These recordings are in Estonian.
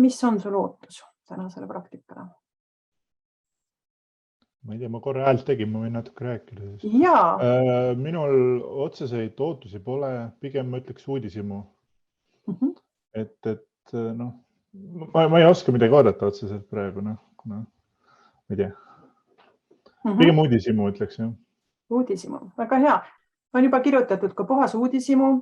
mis on sul ootus tänasele praktikale? Ma ei tea, ma korra häält tegin, ma võin natuke rääkida. Jaa. Minul otseseid ootusi pole, pigem ma ütleks uudishimu. Et noh, ma ei oska midagi oodata otseselt praegu, ma ei tea. Pigem uudishimu ütleks, jah. Uudishimu, väga hea. On juba kirjutatud ka puhas uudishimu.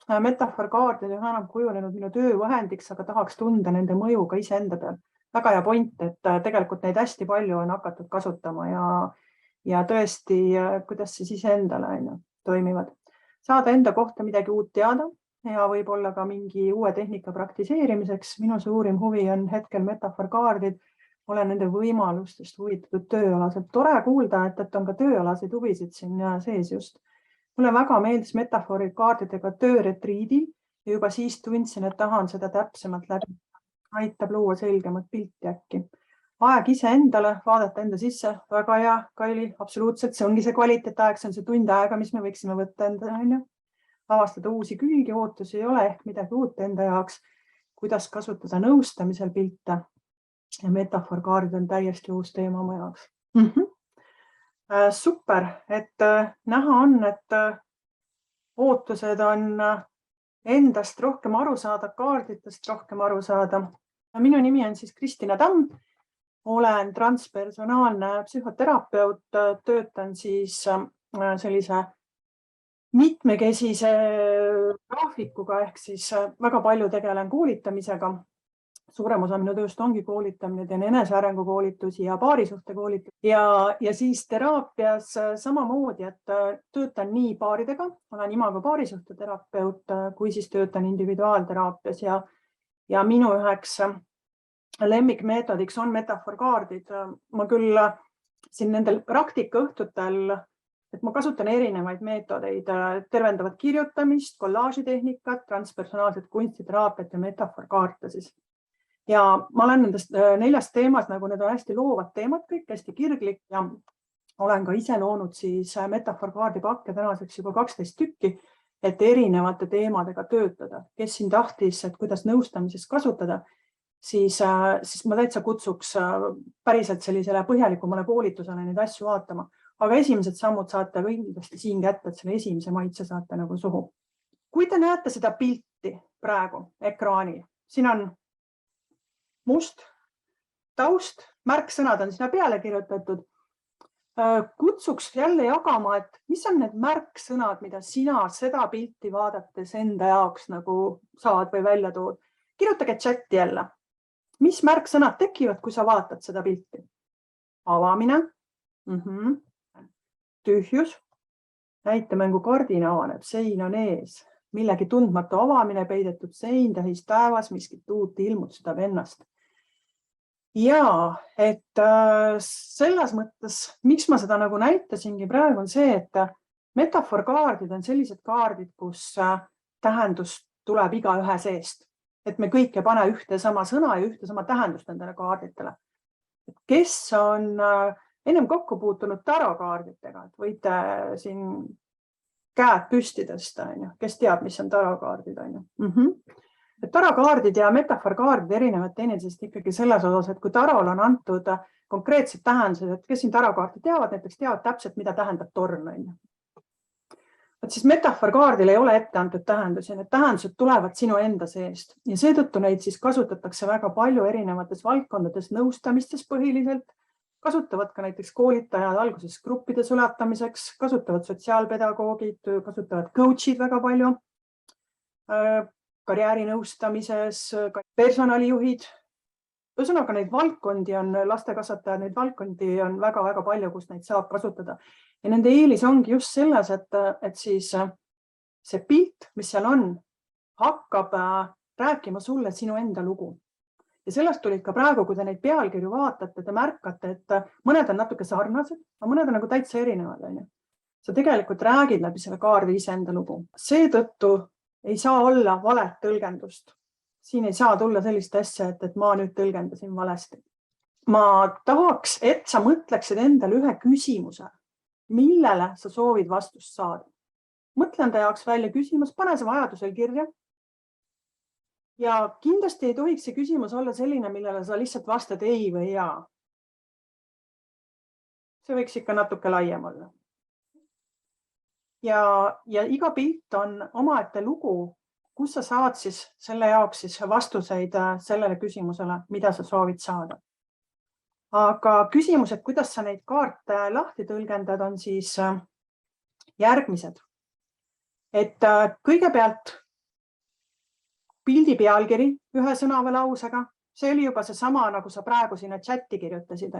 Metafoorkaardid on enam kujunenud minu töövahendiks, aga tahaks tunda nende mõju ka iseenda peal. Väga hea point, et tegelikult neid hästi palju on hakatud kasutama ja tõesti, kuidas siis iseendale toimivad. Saada enda kohta midagi uut teada ja võib-olla ka mingi uue tehnika praktiseerimiseks. Minu suurim huvi on hetkel metafoorkaardid. Olen nende võimalustest huvitatud tööalaselt. Tore kuulda, et on ka tööalaseid huvisid siin sees just. Mulle väga meeldis metafoorikaardidega tööretriidil ja juba siis tundsin, et tahan seda täpsemalt läbi. Aitab luua selgemat pilti äkki. Aeg ise endale, vaadata enda sisse. Väga hea, Kaili, absoluutselt. See ongi see kvaliteetaeg, see on see tund aega, mis me võiksime võtta enda. Avastada uusi külgi, ootusi ei ole ehk midagi uut enda jaoks. Kuidas kasutada nõustamisel pilte. Ja metafoorkaardid on täiesti uus teema mu jaoks. Super, et näha on, et ootused on endast rohkem aru saada, kaarditest rohkem aru saada. Minu nimi on siis Kristina Tamm. Olen transpersonaalne psühhoterapeut, töötan siis sellise mitmekesise graafikuga ehk siis väga palju tegelen koolitamisega. Suurem osa minu tööst ongi koolitamine, teen enesearengukoolitusi ja paarisuhte koolitusi ja siis teraapias samamoodi, et töötan nii paaridega, olen imago paarisuhte terapeut, kui siis töötan individuaalteraapias ja minu üheks lemmikmeetodiks on metafoorkaardid. Ma küll siin nendel praktikaõhtutel, et ma kasutan erinevaid meetodeid, tervendavat kirjutamist, kollaažitehnikat, transpersonaalset kunstiteraapiat ja metafoorkaarte siis. Ja ma olen nendest 4 teemas, nagu need on hästi loovad teemad, kõik hästi kirglik ja olen ka ise loonud siis metafoorkaardi pakke tänaseks juba 12 tükki, et erinevate teemadega töötada. Kes siin tahtis, et kuidas nõustamises kasutada, siis ma täitsa kutsuks päriselt sellisele põhjalikumale koolitusele neid asju vaatama. Aga esimesed sammud saate kindlasti siin kätte, et selle esimese maitse saate nagu suhu. Kui te näete seda pilti praegu ekraanil, siin on must taust, märksõnad on sinna peale kirjutatud. Kutsuks jälle jagama, et mis on need märksõnad, mida sina seda pilti vaadates enda jaoks nagu saad või välja tood. Kirjutage chati jälle. Mis märksõnad tekivad, kui sa vaatad seda pilti? Avamine, tühjus, näitemängu kardina avaneb, sein on ees, millegi tundmatu avamine, peidetud sein, tähis päevas, miskit uut ilmutsutab ennast. Ja, et selles mõttes, miks ma seda nagu näitasingi praegu on see, et metafoorkaardid on sellised kaardid, kus tähendus tuleb iga ühe seest. Et me kõik ei pane ühte sama sõna ja ühte sama tähendust nendele kaarditele. Kes on ennem kokku puutunud tarokaarditega, et võite siin käed püsti tõsta, kes teab, mis on tarokaardid. Tarokaardid ja metafoorkaardid erinevad teineteisest ikkagi selles osas, et kui tarol on antud konkreetsed tähendused, et kes siin tarokaarti teavad, näiteks teavad täpselt, mida tähendab torn. Et siis metafoorkaardil ei ole ette antud tähendusi, need tähendused tulevad sinu enda seest ja seetõttu neid siis kasutatakse väga palju erinevates valdkondades nõustamistes põhiliselt, kasutavad ka näiteks koolitajad alguses gruppide sulatamiseks, kasutavad sotsiaalpedagoogid, kasutavad coachid väga palju, karjäärinõustamises, personalijuhid. Ühesõnaga neid valdkondi on, lastekasvatajad, neid valdkondi on väga-väga palju, kus neid saab kasutada. Ja nende eelis ongi just selles, et siis see pilt, mis seal on, hakkab rääkima sulle sinu enda lugu. Ja sellest tulid ka praegu, kui te neid pealkirju vaatate, te märkate, et mõned on natuke sarnased, aga mõned on nagu täitsa erinevad. Sa tegelikult räägid läbi selle kaardi ise enda lugu. Seetõttu ei saa olla valet tõlgendust. Siin ei saa tulla sellist asja, et ma nüüd tõlgendasin valesti. Ma tahaks, et sa mõtleksid endale ühe küsimuse, millele sa soovid vastust saada. Mõtle enda jaoks välja küsimus, pane see vajadusel kirja. Ja kindlasti ei tohiks see küsimus olla selline, millele sa lihtsalt vastad ei või jaa. See võiks ikka natuke laiem olla. Ja iga pilt on omaette lugu, kus sa saad siis selle jaoks siis vastuseid sellele küsimusele, mida sa soovid saada. Aga küsimused, kuidas sa neid kaarte lahti tõlgendad, on siis järgmised. Et kõigepealt pildi pealkiri ühe sõna või lausega, see oli juba seesama, nagu sa praegu sinna chatti kirjutasid.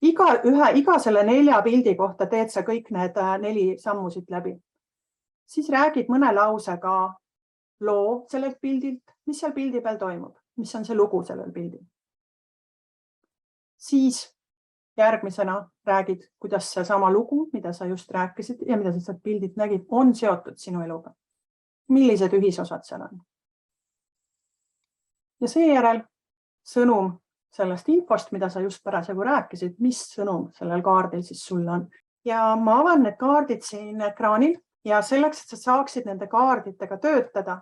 Iga selle 4 pildi kohta teed sa kõik need 4 sammusid läbi. Siis räägid mõne lausega loo sellelt pildilt, mis seal pildi peal toimub, mis on see lugu sellel pildil. Siis järgmisena räägid, kuidas see sama lugu, mida sa just rääkisid ja mida sa sealt pildilt nägid, on seotud sinu eluga. Millised ühisosad seal on? Ja seejärel sõnum sellest infost, mida sa just parasjagu rääkisid, mis sõnum sellel kaardil siis sulle on. Ja ma avan need kaardid siin ekraanil ja selleks, et sa saaksid nende kaarditega töötada,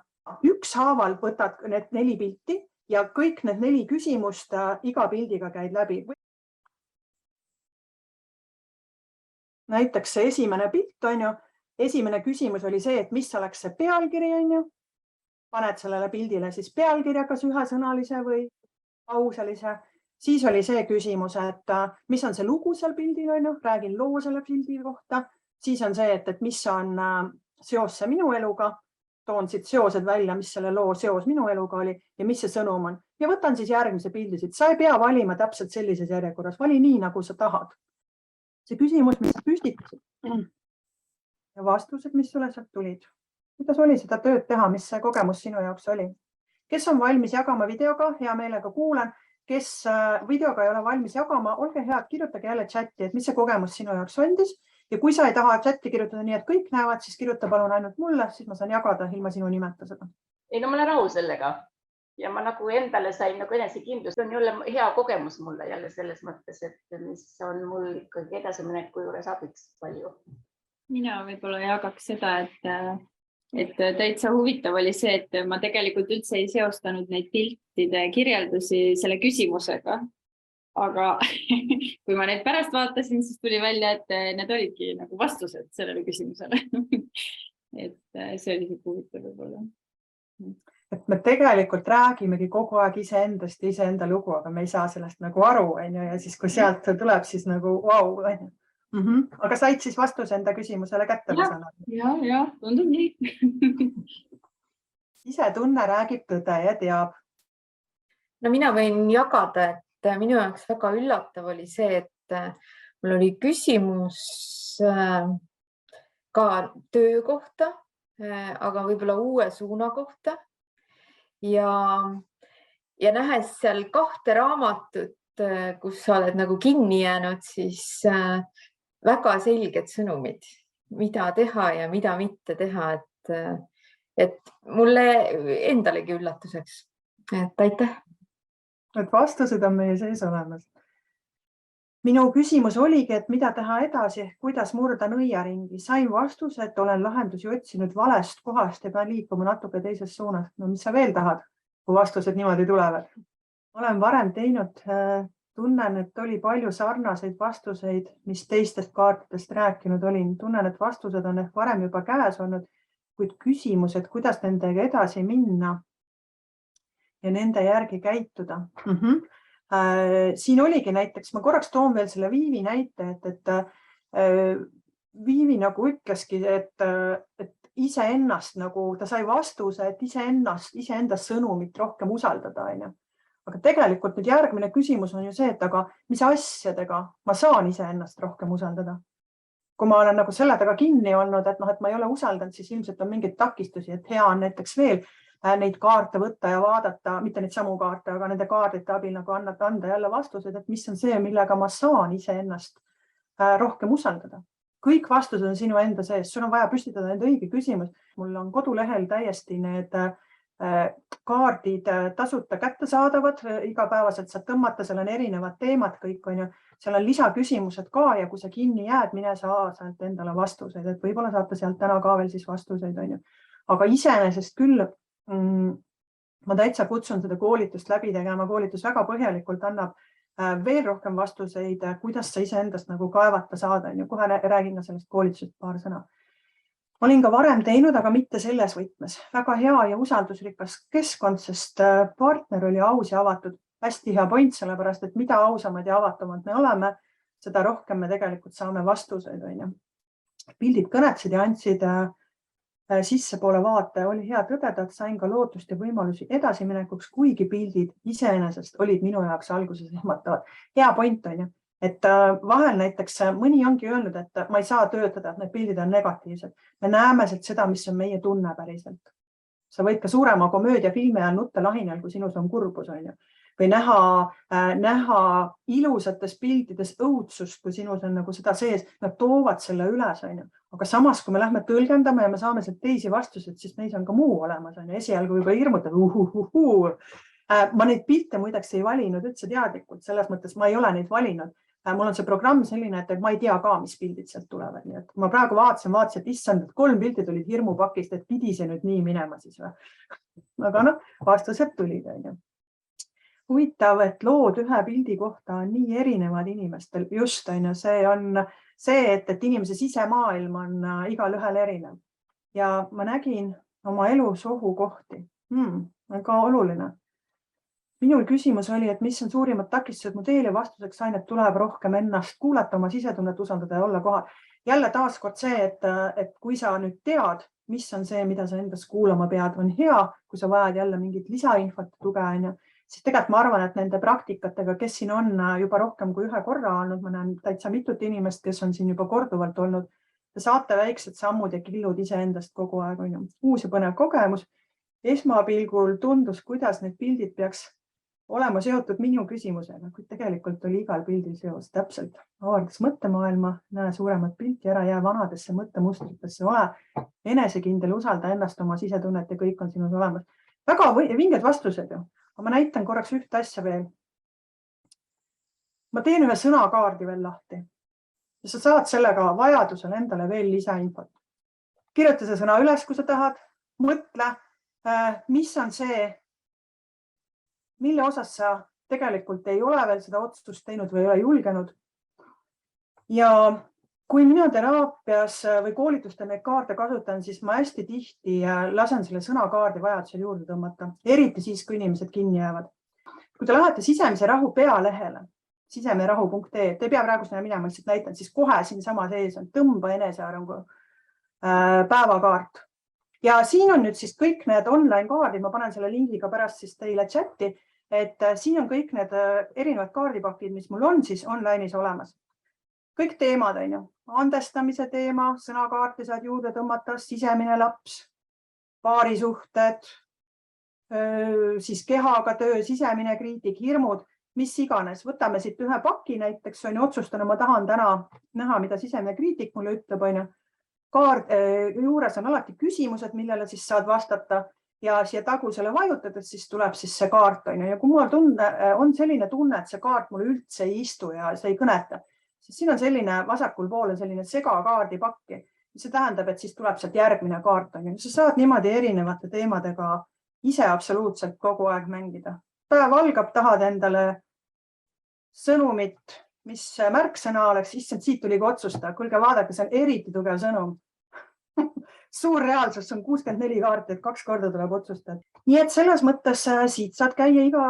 ükshaaval võtad need 4 pilti ja kõik need 4 küsimust iga pildiga käid läbi. Näiteks see esimene pilt on ju, esimene küsimus oli see, et mis oleks see pealkiri on ju. Paned sellele pildile siis pealkirja, kas ühesõnalise või lauselise. Siis oli see küsimus, et mis on see lugu seal pildil on ju, räägin loo selle pildi kohta. Siis on see, et mis on seos see minu eluga. Toon siit seosed välja, mis selle loo seos minu eluga oli ja mis see sõnum on. Ja võtan siis järgmise pildisid. Sa ei pea valima täpselt sellises järjekorras. Vali nii, nagu sa tahad. See küsimus, mis sa püstitasid ja vastused, mis sulle sealt tulid. Kuidas oli seda tööd teha, mis see kogemus sinu jaoks oli? Kes on valmis jagama videoga? Hea meelega kuulan. Kes videoga ei ole valmis jagama, olge head, kirjutage jälle chatti, et mis see kogemus sinu jaoks andis. Ja kui sa ei taha chatti kirjutada nii, et kõik näevad, siis kirjuta palun ainult mulle, siis ma saan jagada ilma sinu nimeta seda. Ei, no ma olen rahul sellega. Ja ma nagu endale sain nagu enesekindlust. See on jälle hea kogemus mulle jälle selles mõttes, et mis on mul ikkagi edasimineku juures abiks palju. Mina võib-olla jagaks seda, et täitsa huvitav oli see, et ma tegelikult üldse ei seostanud neid piltide kirjeldusi selle küsimusega. Aga kui ma neid pärast vaatasin, siis tuli välja, et need olidki nagu vastused sellele küsimusele. Et see oli huvitav võib-olla. Et me tegelikult räägimegi kogu aeg iseendast ja iseenda lugu, aga me ei saa sellest nagu aru. Ja siis kui sealt tuleb, siis nagu vau. Aga said siis vastuse enda küsimusele kätte? Ja, tundub nii. Ise tunne räägib tõde ja teab. No mina võin jagada, et minu jaoks väga üllatav oli see, et mul oli küsimus ka töö kohta, aga võib-olla uue suuna kohta. Ja nähes seal 2 raamatut, kus sa oled nagu kinni jäänud, siis väga selged sõnumid, mida teha ja mida mitte teha. Et mulle endalegi üllatuseks. Et aitäh. Et vastused on meie sees olemas. Minu küsimus oligi, et mida teha edasi, kuidas murda nõiaringi. Sain vastuse, et olen lahendusi otsinud valest kohast ja pean liikuma natuke teises suunas. No mis sa veel tahad, kui vastused niimoodi tulevad? Olen varem teinud, tunnen, et oli palju sarnaseid vastuseid, mis teistest kaartidest rääkinud olin. Tunnen, et vastused on ehk varem juba käes olnud, kuid küsimused, kuidas nendega edasi minna ja nende järgi käituda. Siin oligi näiteks, ma korraks toon veel selle Viivi näite, et Viivi nagu ütleski, et iseennast nagu, ta sai vastuse, et iseenda sõnumit rohkem usaldada. Aga tegelikult nüüd järgmine küsimus on ju see, et aga mis asjadega ma saan iseennast rohkem usaldada? Kui ma olen nagu selle taga kinni olnud, et ma ei ole usaldanud, siis ilmselt on mingeid takistusi, et hea on näiteks veel neid kaarte võtta ja vaadata, mitte neid samu kaarte, aga nende kaardite abil nagu anda jälle vastused, et mis on see, millega ma saan iseennast rohkem usaldada. Kõik vastused on sinu enda sees, sul on vaja püstitada enda õige küsimus. Mul on kodulehel täiesti need kaardid tasuta kättesaadavad, igapäevaselt saad tõmmata, seal on erinevad teemad, kõik on ju, seal on lisaküsimused ka ja kui sa kinni jääd, mine saa sealt endale vastuseid, et võib-olla saate sealt täna ka veel siis vastuseid, on ju. Aga iseenesest küll ma täitsa kutsun seda koolitust läbi tegema. Koolitus väga põhjalikult annab veel rohkem vastuseid, kuidas sa iseendast nagu kaevata saada. Kohe räägin ka sellest koolitusest paar sõna. Ma olin ka varem teinud, aga mitte selles võtmes. Väga hea ja usaldusrikas keskkond, sest partner oli aus ja avatud. Hästi hea point, sellepärast, et mida ausamad ja avatumad me oleme, seda rohkem me tegelikult saame vastuseid. Pildid kõnetasid ja andsid sissepoole vaate. Oli hea tõdeda, et sain ka lootust ja võimalusi edasiminekuks, kuigi pildid iseenesest olid minu jaoks alguses ehmatavad. Hea point on ju, et vahel näiteks mõni ongi öelnud, et ma ei saa töötada, et need pildid on negatiivsed. Me näeme seda, mis on meie tunne päriselt. Sa võid ka suurema komöödiafilmi ajal nutta lahinal, kui sinus on kurbus, on ju. Või näha ilusates pildides õudsust, kui sinus on nagu seda sees, nad toovad selle üles. Aga samas, kui me lähme tõlgendama ja me saame sealt teisi vastused, siis meis on ka muu olemas. Esialgu juba hirmutab. Ma neid pilte muideks ei valinud üldse teadlikult. Selles mõttes ma ei ole neid valinud. Mul on see programm selline, et ma ei tea ka, mis pildid sealt tulevad. Nii et ma praegu vaatasin, et issand, 3 pildid olid hirmupakist, et pidi see nüüd nii minema siis või. Aga vastused tulid. Huvitav, et lood ühe pildi kohta on nii erinevad inimestel. Just see on see, et inimese sisemaailm on igal ühel erinev. Ja ma nägin oma elus ohukohti. Väga oluline. Minul küsimus oli, et mis on suurimad takistused mu teel ja vastuseks sain, et tuleb rohkem ennast kuulata, oma sisetunnet usaldada ja olla kohal. Jälle taaskord see, et kui sa nüüd tead, mis on see, mida sa endast kuulama pead, on hea, kui sa vajad jälle mingit lisainfot tuge, siis tegelikult ma arvan, et nende praktikatega, kes siin on juba rohkem kui ühe korra olnud, ma näen täitsa mitut inimest, kes on siin juba korduvalt olnud, te saate väiksed sammud ja killud iseendast kogu aeg. Uus ja põnev kogemus. Esmapilgul tundus, kuidas need pildid peaks olema seotud minu küsimusega, kuid tegelikult oli igal pildil seos täpselt. Avardaks mõttemaailma, näe suuremat pilti ära, jää vanadesse mõttemustritesse, ole enesekindel, usalda ennast, oma sisetunnet ja kõik on sinus olemas. Väga vinged vastused ju. Ma näitan korraks ühte asja veel. Ma teen ühe sõnakaardi veel lahti. Ja sa saad sellega vajadusel endale veel lisainfot. Kirjuta see sõna üles, kui sa tahad. Mõtle, mis on see, mille osas sa tegelikult ei ole veel seda otsust teinud või ei ole julgenud. Ja kui mina teraapias või koolituste neid kaarte kasutan, siis ma hästi tihti lasen selle sõnakaardi vajadusel juurde tõmmata, eriti siis, kui inimesed kinni jäävad. Kui te lähete sisemise rahu pealehele, sisemerahu.ee, te ei pea praegu sinna minema, lihtsalt näitan, siis kohe siin sama sees on tõmba enesearengu päevakaart. Ja siin on nüüd siis kõik need online kaardid, ma panen selle lingiga pärast siis teile chatti, et siin on kõik need erinevad kaardipakid, mis mul on siis online'is olemas. Kõik teemad on ju, andestamise teema, sõnakaarti saad juurde tõmmata, sisemine laps, paarisuhted, siis kehaga töö, sisemine kriitik, hirmud, mis iganes. Võtame siit ühe paki näiteks, on ju otsustan, ma tahan täna näha, mida sisemine kriitik mulle ütleb, on ju. Kaart juures on alati küsimused, millele siis saad vastata ja siia tagusele vajutades siis tuleb siis see kaart on ju. Ja kui mul on selline tunne, et see kaart mulle üldse ei istu ja see ei kõneta, siis siin on selline vasakul poole selline segakaardipakki. See tähendab, et siis tuleb sealt järgmine kaart. Sa saad niimoodi erinevate teemadega ise absoluutselt kogu aeg mängida. Päev algab, tahad endale sõnumit, mis märksõna oleks, issand, siit tuli ka otsusta. Kuulge, vaadake, see on eriti tugev sõnum. Suur reaalsus on 64 kaarti, et 2 korda tuleb otsustada. Nii et selles mõttes siit saad käia iga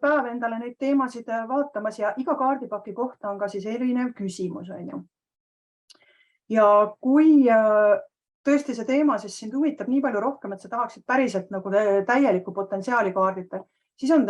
päev endale neid teemasid vaatamas ja iga kaardipaki kohta on ka siis erinev küsimus. Ja kui tõesti see teema siis sind huvitab nii palju rohkem, et sa tahaksid päriselt nagu täieliku potentsiaali kaardita, siis on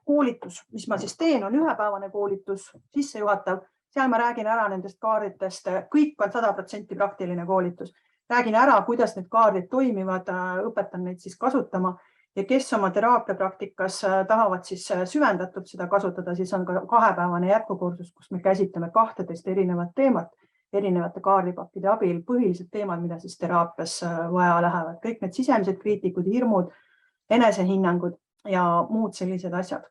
koolitus, mis ma siis teen, on ühepäevane koolitus, sissejuhatav. Seal ma räägin ära nendest kaarditest, kõik on 100% praktiline koolitus. Räägin ära, kuidas need kaardid toimivad, õpetan neid siis kasutama ja kes oma teraapiapraktikas tahavad siis süvendatult seda kasutada, siis on ka 2-päevane jätkukursus, kus me käsitleme 12 erinevat teemat, erinevate kaardipakkide abil, põhilised teemad, mida siis teraapias vaja lähevad. Kõik need sisemised kriitikud, hirmud, enesehinnangud ja muud sellised asjad.